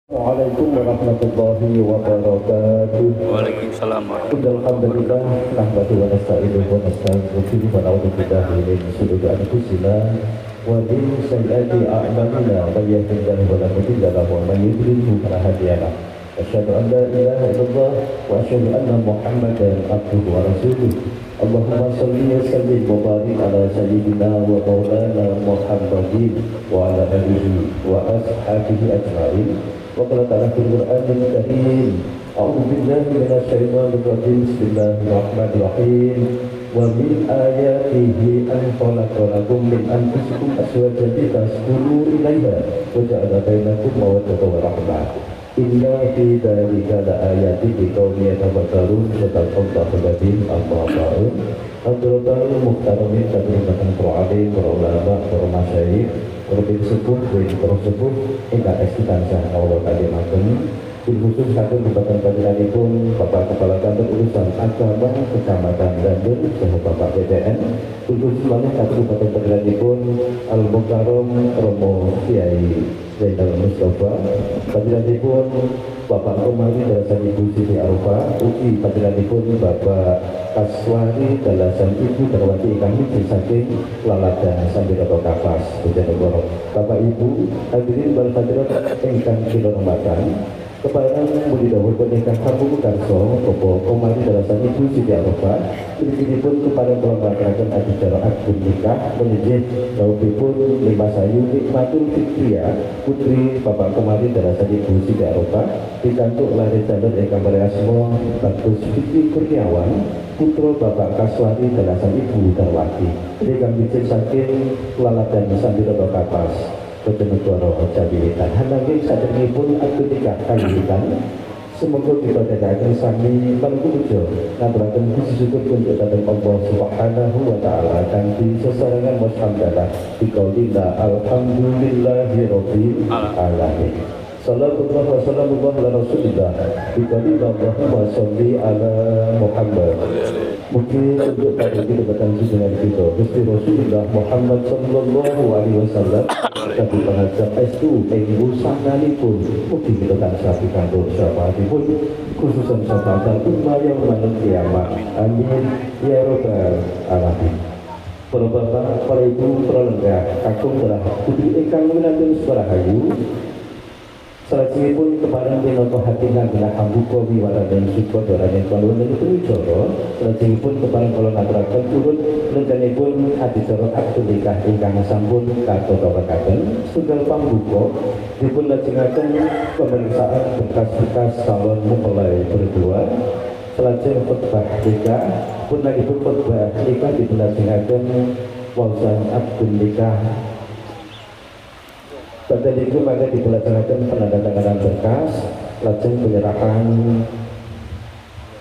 Assalamualaikum warahmatullahi wabarakatuh. Waalaikumsalam warahmatullahi Alhamdulillah nahmadu wa nasta'inuhu wa nastaghfiruh wa na'udzu billahi min shururi anfusina wa min sayyiati a'malina may yahdihillahu fala mudilla lahu wa may yudlil fala hadiya lahu. Asyhadu an la ilaha illallah wa asyhadu anna Muhammadan abduhu wa rasuluh. Allahumma shalli wa sallim wa barik ala sayyidina wa maulana Muhammadin wa ala alihi wa ashabihi ajma'in. وقال تعالى في القرآن الكريم أعوذ بالله من الشيطان الرجيم بسم الله الرحمن الرحيم ومن آياته أن خلق لكم من أنفسكم أزواجا لتسكنوا إليها وجعل بينكم مودة ورحمة إن في ذلك لآيات لقوم يتفكرون صدق الله العظيم أما بعد Abdul Muhtaramin dan berhubungan Qur'ani, ulama, para masyayikh, lebih sepuh, terus sepuh, hingga eksistensi Allah tadi makan. Khusus satu Kabupaten Padilanipun Bapak Kepala Kantor Urusan Agama Kecamatan Bandung, sahabat Bapak BDN. Khusus semuanya satu Kabupaten Padilanipun Al Mukarram Romo Kiai Zainal Mustafa. Padilanipun Bapak Komari Dalasan Ibu Siti Arfa, UI Padilanipun Bapak Kaswari Dalasan Ibu Terwati kami saking Laladan sambil atau kapas Bojonegoro. Bapak Ibu hadirin wal hadirat ingkang kinurmatan, kepada Budi Dawud Pernikahan Kampung Karso, Kopo Komari Dalasan Ibu Siti Arfa, ini pun kepada pelambatan acara akad nikah menjadi Daupipun Lima Sayu Nikmatul Fikriya Putri Bapak Komari Dalasan Ibu Siti Arfa, dicantuk lahir jalur ingkang bereasmo Bagus Fikri Kurniawan putra Bapak Kaswari Dalasan Ibu Darwati. Ini kami saking Laladan sambil atau kapas Bojonegoro Jabilitan. Hananging sadèrèngipun akad nikah kaliyan semoga kita dadakan sami pangkujo ngaturaken puji syukur untuk datang Allah Subhanahu wa taala kanthi sesarengan washamdalah biqaulillah alhamdulillahi rabbil alamin. Sallallahu wa sallamullah ala rasulillah biqaulillah Allahumma sholli ala Muhammad. Mungkin untuk pada kita bertanggung dengan kita Gusti Rasulullah Muhammad sallallahu alaihi wasallam tapi pengajar S2 Ibu Sanganipun mungkin kita tak sapi kantor syafaatipun khususan syafaat umat yang menang kiamat. Amin ya rabbal alamin. Para bapak, para ibu, para lenggah kakung telah putri ingkang winantun Surahayu salajengipun kepada minangka hati kangge hambuka wiwata dan syukur dolanen kaluhun itu wicara. Salajengipun kepada kula ngaturaken urut rencanipun adicara akad nikah ingkang sampun katotakaken setunggal pambuka dipun lajengaken pemeriksaan berkas-berkas calon mempelai berdua. Salajeng khotbah nikah pun lagi pun khotbah nikah dipun lajengaken wawasan akad nikah. Pada itu maka dilaksanakan penandatanganan berkas, lajeng penyerahan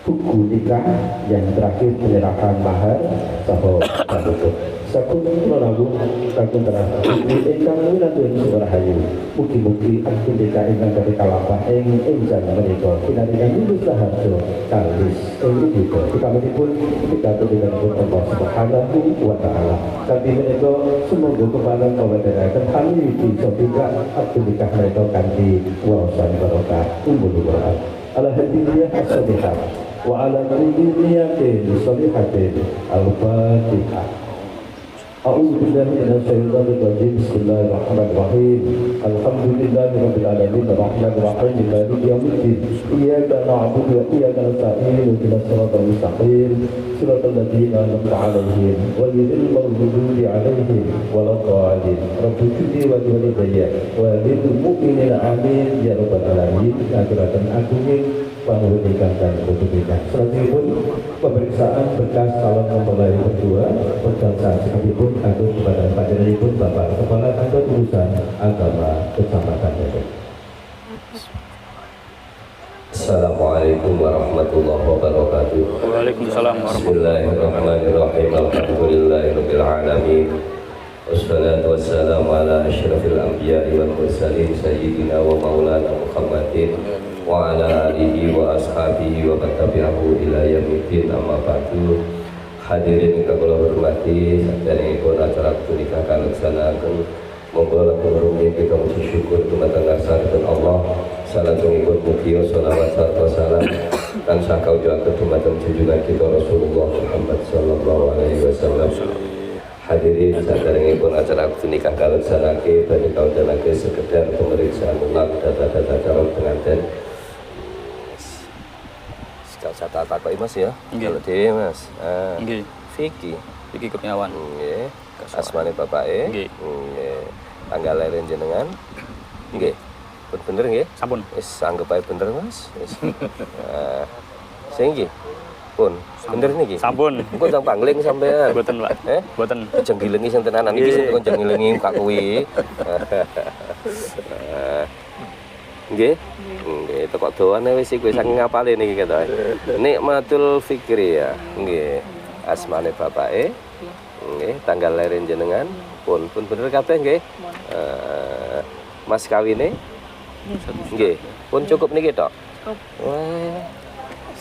buku nikah, yang terakhir penyerahan mahar saha sabuku. Sakun menawu kakung terang ingkang winantun Surahayu. Mugi-mugi akad nikah ingkang badhe kalambah ing enjang menika pinanringan lulus saharjo kalis ing kita. Utamanipun pidato dipun Allah Subhanahu wa taala. Kanthi menika semoga kepada kawedaraken kami bisa juga akad nikah menika kanthi wawasan barokah umbul Quran. Alhamdulillah as-salihah wa ala kulli niyatin shalihatin al-fatihah. A'udzu billahi minasyaitonir rajim. Bismillahirrahmanirrahim. Alhamdulillahirabbil alamin arrahmanir rahim maliki yaumiddin. Iyyaka na'budu wa iyyaka nasta'in ihdinas siratal mustaqim siratal ladzina an'amta 'alaihim ghairil maghdubi 'alaihim waladdallin. Rabbi ighfirli wa liwalidayya wa lil mu'minina amin ya rabbal alamin. Aturaken agunging pangurusan dan ketubikan. Selanjutnya pemeriksaan berkas calon mempelai berdua berjalan sekalipun atur kepada panjenenganipun Bapak Kepala Kantor Urusan Agama Kecamatan Bandung. Assalamualaikum warahmatullahi wabarakatuh. Waalaikumsalam warahmatullahi Bismillahirrahmanirrahim. Alhamdulillahirabbil alamin. Wassalatu wassalamu ala asyrafil anbiya'i wal mursalin sayyidina wa maulana Muhammadin wa ala alihi wa ashabihi wa man tabi'ahu ila yaumiddin. Amma ba'du. Hadirin ingkang kula hormati, saderengipun acara nikah kaleksanakaken monggo lakukan rumiyin kita muji syukur dumateng ngarsanipun Allah salatungipun mugi sholawat sarta salam tansah kaujaken dumateng junjungan kita Rasulullah Muhammad sallallahu alaihi wasallam. Hadirin saderengipun acara nikah kaleksanake badhe kaundanake sekedar pemeriksaan ulang data-data calon pengantin. Sekal takoki Mas ya. Kalau dhewe Mas. Nggih. Vicky Kurniawan. Nggih. Asmane bapake. Nggih. Nggih. Tanggal lahir jenengan. Nggih. Bener nggih? Sampun. Wis anggap ae bener Mas. Wis. Sing nggih. Pun bener niki. Sampun. Engko jang pangling sampean. Boten, Pak. Boten. Jeng gilengi sing tenanan iki sing jeng gilengi Kak kuwi. Nggih. Nggih, teko doane wis iki saking ngapale niki ketok. Nikmatul Fikri ya. Nggih. Asmane bapake. Nggih, tanggal lahir jenengan. Pun bener kabeh nggih. Mas kawine? Nggih. Pun cukup niki tok. Wah.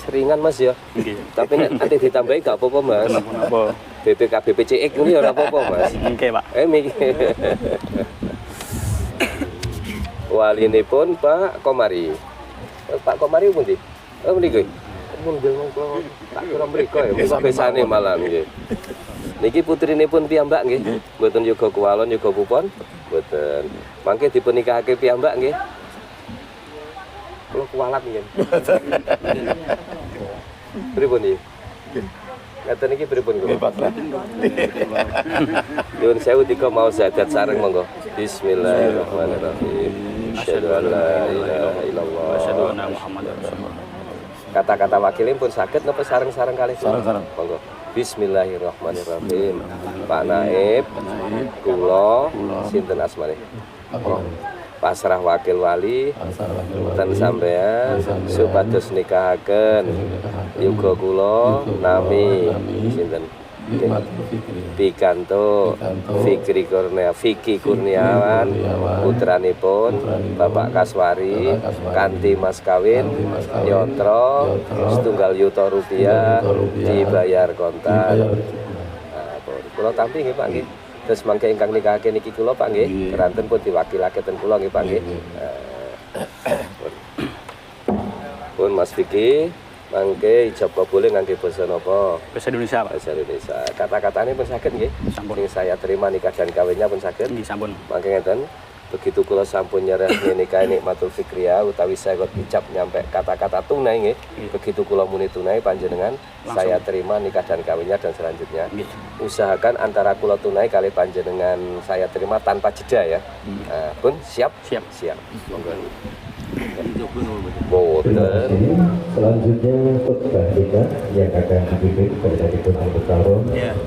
Seringan Mas ya. Nggih. Tapi nek nanti ditambahi gak apa-apa Mas. Napa? BPKB PCX ini ora apa-apa Mas. Nggih, Pak. Mikir. Walinipun Pak Komari. Pak Komari pundi? Oh mriki. Munggil mongko tak kira mriko ya. Besane malah nggih. Niki putrinipun piyambak nggih. Mboten yoga kuwalon yoga pupon. Mboten. Mangke dipunikahake piyambak nggih. Kula kuwalat nggih. Pripun iki? Ngaten iki pripun kula? Nyuwun sewu dika mau zadat sareng monggo. Bismillahirrahmanirrahim. Asyhadu an la ilaha illallah wa asyhadu anna Muhammadar Rasulullah. Kata-kata wakilin pun saged napa sareng-sareng kalih? Sareng-sareng. Monggo. Bismillahirrahmanirrahim. Pak Naib, kula sinten asmane? Pasrah wakil wali ten sampean supados nikahaken yuga kula nami sinten Pikanto Vicky Kurniawan putranipun Bapak Kaswari kanthi mas kawin yatra setunggal yuta rupiah dibayar kontan. Nah, kula tampi nggih Pak nggih. Terus mangke ingkang nikahake niki kula Pak nggih. Keranten pun diwakilake ten kula nggih Pak nggih. Pun Mas Vicky mangke ijab kabul ngangge basa napa? Bahasa Indonesia, Pak. Bahasa Indonesia. Kata-katanya pun saged nggih. Sampun. Sing saya terima nikah dan kawinnya pun saged. Nggih, sampun. Mangke ngeten. Begitu kula sampun nyerahke nikah nikmatul fikriya utawi saya kok ijab nyampe kata-kata tunai nggih. Begitu kula muni tunai panjenengan saya terima nikah dan kawinnya dan selanjutnya. Usahakan antara kula tunai kali panjenengan saya terima tanpa jeda ya. Nah, pun siap? Siap. Siap. Monggo. Selanjutnya khutbah kita yang akan dipimpin dari Tuhan Betaro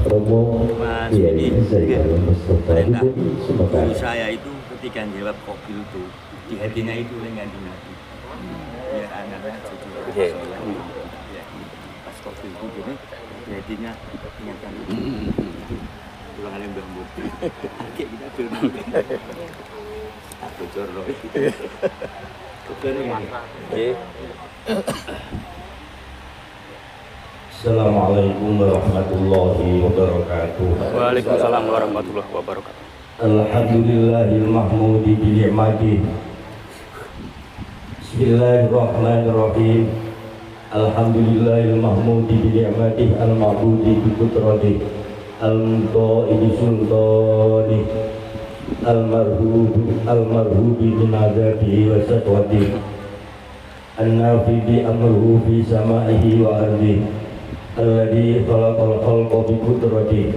Romo Kiai Zainal Mustafa itu semoga saya itu ketika jawab kopil itu di hatinya itu dengan dinasti biar anak-anak jadi ya pas kopil itu gini di hatinya ingatkan pulang kalian bambut kayak kita dulu bocor loh Assalamualaikum warahmatullahi wabarakatuh. Waalaikumsalam warahmatullahi wabarakatuh. Alhamdulillahil mahmudi bi ni'matihi. Bismillahirrahmanirrahim. Alhamdulillahil mahmudi bi ni'matihi al-ma'budi bi qudratihi al-mutaibi sultani al-marhubi min azabihi wa satwatihi an-nafidi amruhu fi sama'ihi wa ardihi alladhi khalaqal khalqa bi qudratihi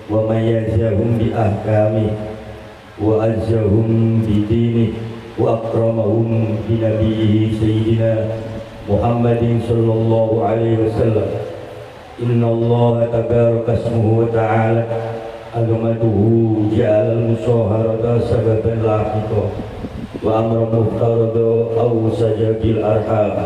wa mayyazahum bi ahkamihi wa azzahum bi dinihi wa akramahum bi nabiyyihi sayyidina Muhammadin sallallahu alaihi wasallam. Inna Allah tabaraka ismuhu wa ta'ala azamatuhu ja'al musaharata sababan laqiqah wa amra muhtarada aw sajabil arham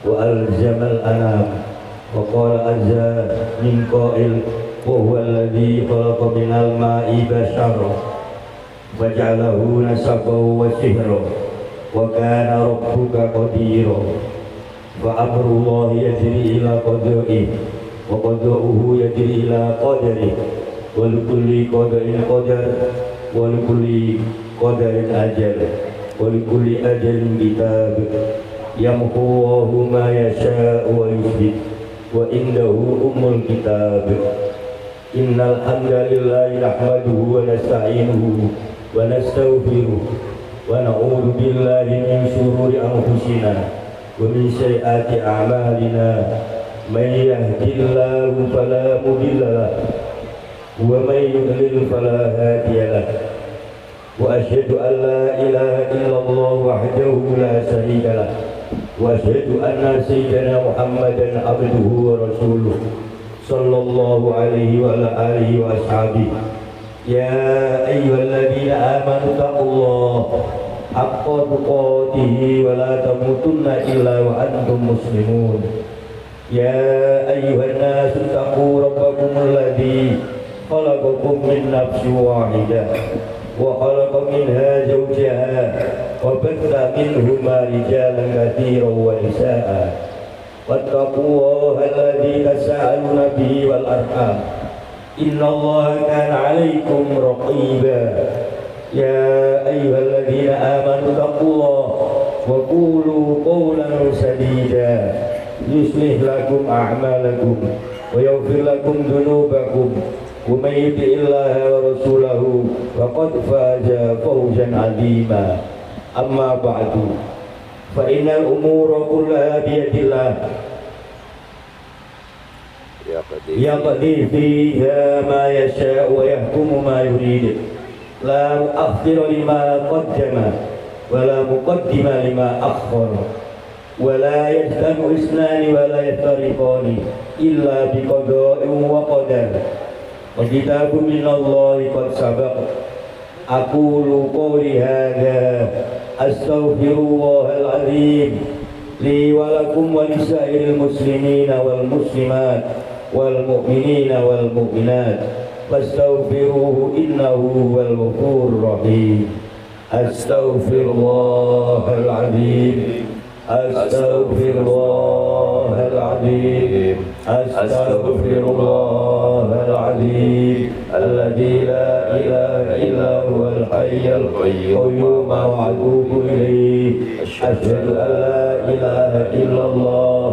wa alzamal anam wa qala azza min qa'il wa huwa alladhi khalaqa minal ma'i bashara wa ja'alahu nasabahu wa sihra wa kana rabbuka qadira wa amrullahi yajri ila qada'ihi wa qada'uhu yajri ila qadarihi wa likulli qadarin qadar wa likulli qadarin ajal. ولكل أجل كتاب يمحو الله ما يشاء ويثبت وعنده أم الكتاب إن الحمد لله نحمده ونستعينه ونستغفره ونعوذ بالله من شرور أنفسنا ومن سيئات أعمالنا من يهد الله فلا مضل له ومن يضلل فلا هادي له وأشهد أن لا إله إلا الله وحده لا شريك له وأشهد أن سيدنا محمدا عبده ورسوله صلى الله عليه وعلى آله وأصحابه يا أيها الذين آمنوا اتقوا الله حق تقاته ولا تموتن إلا وأنتم مسلمون يا أيها الناس اتقوا ربكم الذي خلقكم من نفس واحدة وخلق منها زوجها وبث منهما رجالا كثيرا ونساء واتقوا الله الذي تساءلون به والأرحام إن الله كان عليكم رقيبا يا أيها الذين آمنوا اتقوا الله وقولوا قولا سديدا يصلح لكم أعمالكم ويغفر لكم ذنوبكم ومن يطع الله ورسوله فقد فاز فوزا عظيما أما بعد فإن الأمور كلها بيد الله يقضي فيها ما يشاء ويحكم ما يريد لا مؤخر لما قدم ولا مقدم لما أخر ولا يجتمع اثنان ولا يفترقان إلا بقضاء وقدر وكتاب من الله قد سبق أقول قولي هذا أستغفر الله العظيم لي ولكم ولسائر المسلمين والمسلمات والمؤمنين والمؤمنات فاستغفروه إنه هو الغفور الرحيم أستغفر الله العظيم أستغفر الله العظيم أستغفر الله العظيم الذي لا إله إلا هو الحي القيوم وأتوب إليه أشهد أن لا إله إلا الله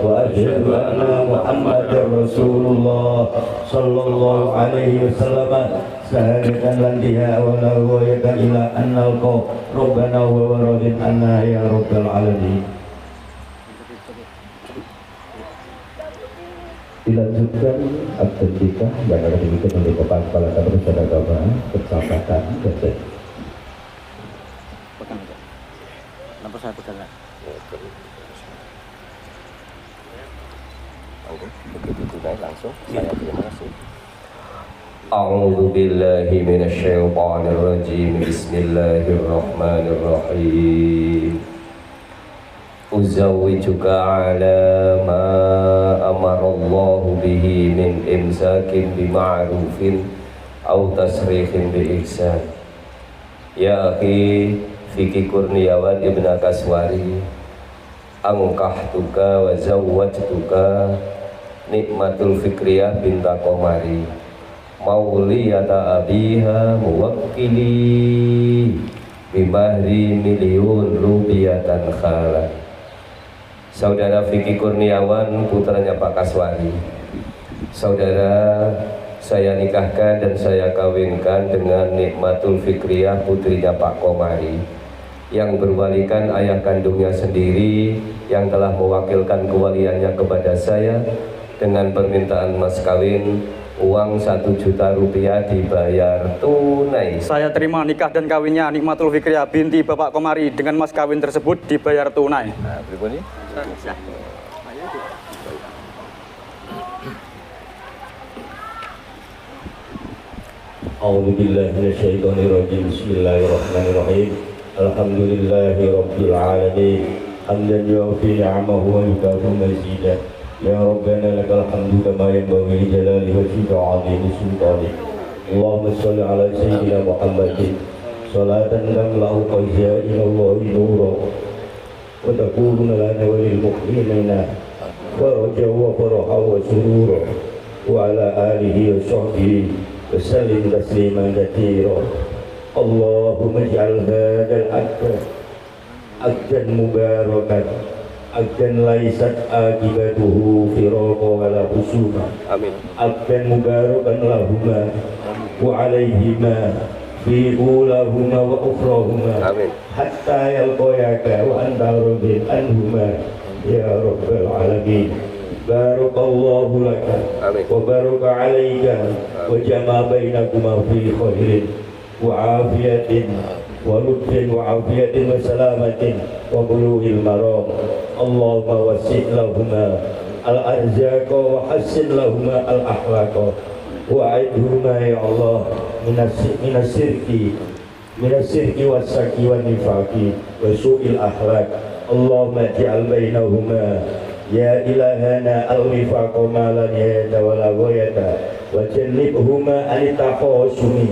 وأشهد أن محمدا رسول الله صلى الله عليه وسلم شهادة لديها ولا غاية إلى أن نلقى ربنا وهو راض عنا يا رب العالمين. Dilanjutkan akad nikah yang akan dibikin oleh Kepala Perusahaan Agama Kecamatan Gresik. Kenapa saya pegang? Begitu tunai langsung saya terima kasih. A'udzu billahi minasyaitonir rajim. Bismillahirrahmanirrahim. Uzawwijuka ala ma amarallahu bihi min imsakin bima'rufin aw tasrihim bi ihsan. Ya akhi Fikri Kurniawan Ibn Kaswari, angkahtuka wa zawwajtuka Nikmatul Fikriyah binta Komari mauliyata abiha muwakkili bimahri miliun rupiatan khala. Saudara Fikri Kurniawan putranya Pak Kaswari, saudara saya nikahkan dan saya kawinkan dengan Nikmatul Fikriyah putrinya Pak Komari yang berwalikan ayah kandungnya sendiri yang telah mewakilkan kewaliannya kepada saya dengan permintaan mas kawin uang 1 juta rupiah dibayar tunai. Saya terima nikah dan kawinnya Nikmatul Fikriyah binti Bapak Komari dengan mas kawin tersebut dibayar tunai. Nah, berikutnya. A'udzu billahi minasyaitonir rajim. Bismillahirrahmanirrahim. Alhamdulillahi rabbil alamin. Hamdan yu'affi ni'amahu wa yukafi mazidah. Ya Rabbana lakal hamdu kama yanbaghi li jalali wajhika 'azimi sultanik. Allahumma shalli ala sayyidina Muhammadin salatan tamla'u khaza'ina Allahi nura wa takunu lana wa lil mu'minina wa raja'a wa faraha wa surura wa ala alihi wa sahbihi wa sallim tasliman katsira. Allahumma ij'al hadzal aqdan mubarakan aqdan laysat aqibatuhu firaqa wala husuma. Amin. Aqdan mubarakan lahuma wa alaihima fi ulahuma wa ukhrahuma. Amin. Hatta yalqayaka wa anta radin anhuma ya rabbal alamin. Barakallahu laka wa baraka alayka wa jama bainakuma fi khairin wa afiyatin wa lutfin wa afiyatin wa salamatin wa bulughil maram. Allahumma wasi' lahuma al-arzaqa wa hassin lahuma al-akhlaqa wa a'idhuma ya Allah minas sirki was-saki wa nifaqi wa su'il akhlaq. Allahumma ij'al bainahuma ya ilahana al-wifaqa ma la nihayata wa la ghayata wa jannibhuma al-takhasumi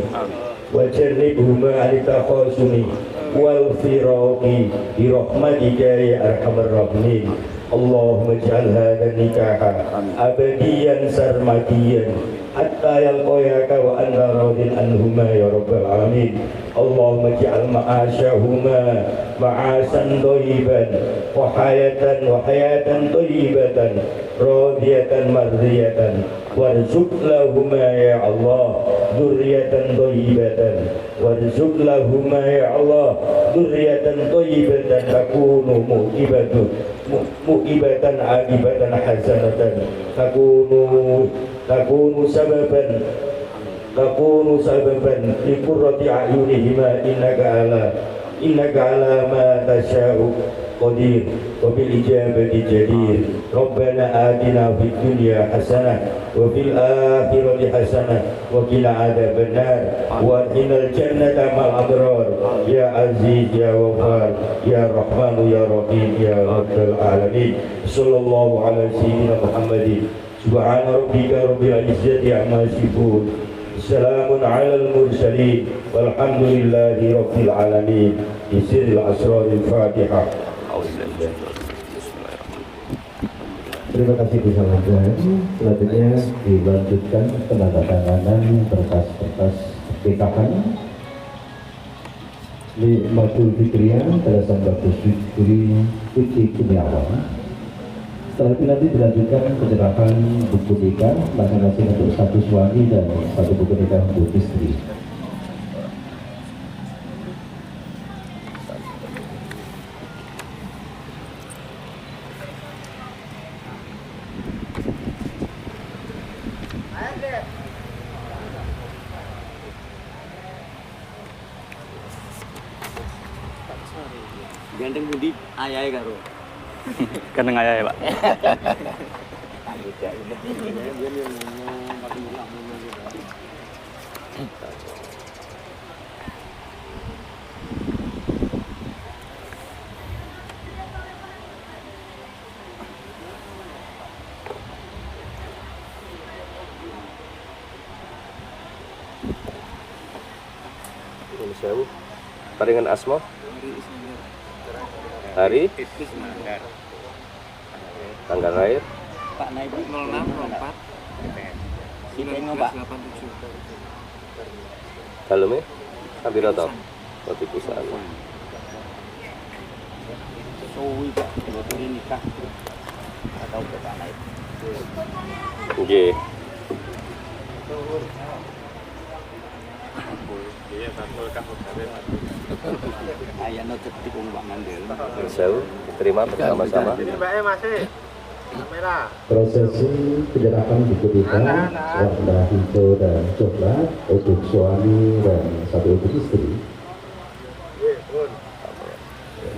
wa jannibhuma al-takhasumi wal firaqi bi rahmatika ya arhamar rahimin. Allahumma ij'al hadha nikaha abadiyan sarmadiyan hatta yalqayaka wa anta radin anhuma ya rabbal alamin. Allahumma ij'al ma'ashahuma ma'asan thayyiban wa hayatan thayyibatan radiyatan mardiyatan warzuq lahuma ya Allah dzurriyyatan thayyibatan warzuq lahuma ya Allah dzurriyyatan thayyibatan takunu mu'ibatan akibatan hasanatan takunu sababan li qurrati a'yunihima innaka ala ma tasha'u qadir wa bil ijabati jadir. Rabbana atina fid dunya hasanah wa fil akhirati hasanah wa qina adzabannar wa qina jannata ma'al abrar ya aziz ya ghafar ya rahman ya rahim ya rabbal alamin. Sallallahu ala sayyidina Muhammadin subhana rabbika rabbil izzati amma yasifun. Assalamun alal mursalin walhamdulillahi rabbil alamin. Bisiril asraril Fatihah. Terima kasih disampaikan. Selanjutnya dilanjutkan penandatanganan berkas-berkas pernikahan di Matul Fikriyah Yayasan Bagus Syukuri Uci Kurniawan. Setelah itu nanti dilanjutkan penyerahan buku nikah masing-masing untuk satu suami dan satu buku nikah untuk istri. Ganteng budi ayah karo. Ganteng ayah ya Pak. Ini sewu. Paringan asma. Hari, tanggal lahir, Pak Naibu 0604 1987. dalamnya, hampir atau roti pisan. Suwi Pak, betul nikah atau Pak Naibu. Oke. Ayana ketik Pak Mandel. Sewu, diterima bersama-sama. Prosesi penyerahan buku nikah warna hijau dan coklat untuk suami dan satu untuk istri.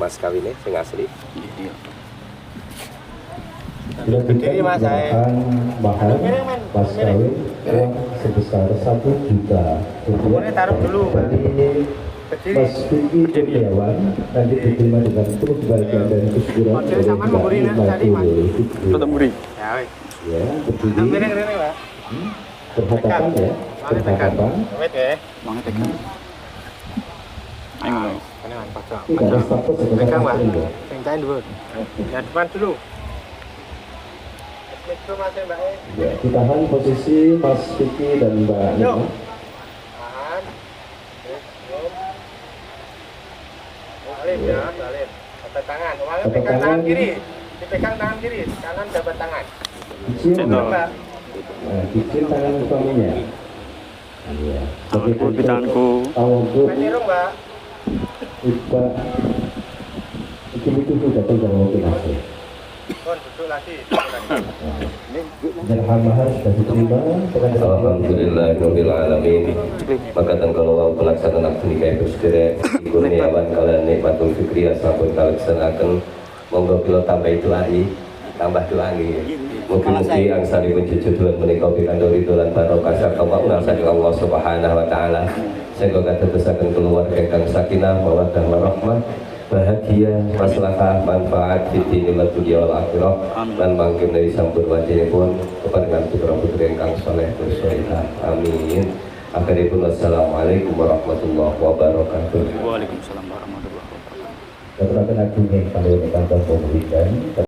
Mas kawinnya sing asli. Dilanjutkan penyerahan mahar mas kawin uang sebesar 1 juta rupiah dari Mas Vicky Kurniawan nanti diterima dengan penuh kebahagiaan dan kesyukuran oleh Tutup buri. ya berdiri berhadapan ya berhadapan Banget tekan. Ayo. tidak ada status sebagai istri ya. Ya depan dulu. Ya, ditahan posisi Mas Vicky dan Mbak Nina. Tahan. Salib ya, salib. Angkat tangan. Uangnya Angkat pegang tangan. tangan kiri. Dipegang tangan kiri, kanan jabat tangan. Kecil, Cendol. Mbak. kecil tangan suaminya. Iya. Tanganku di tanganku. Tawadhu Menirung, Mbak. Iba itu sudah tahu kalau mungkin aku. Kon, duduk lagi. Dan mahar sudah diterima. Alhamdulillahirabbil alamin. Maka tanggal pelaksanaan aksi nikah itu sedherek kurniawan kalian nikmatul fikriyah sampun kalaksanaken. Monggo kula tambah itu lagi, tambah itu lagi. Mugi-mugi angsanipun jejuduhan menika pikantuk ridho lan barokah sarta maghfirah saking Allah Subhanahu wa taala. Sehingga kadosaken keluarga ingkang sakinah mawaddah warahmah, bahagia, maslahah, manfaat fid wal dunya wal akhirah lan mangke menawi sampun wajibipun keparingan putra-putri ingkang saleh tur sholihah. Amin. Akhiripun wassalamualaikum warahmatullahi wabarakatuh. Waalaikumsalam warahmatullahi wabarakatuh. Keterangan agungnya kalau ini kantor pemberikan.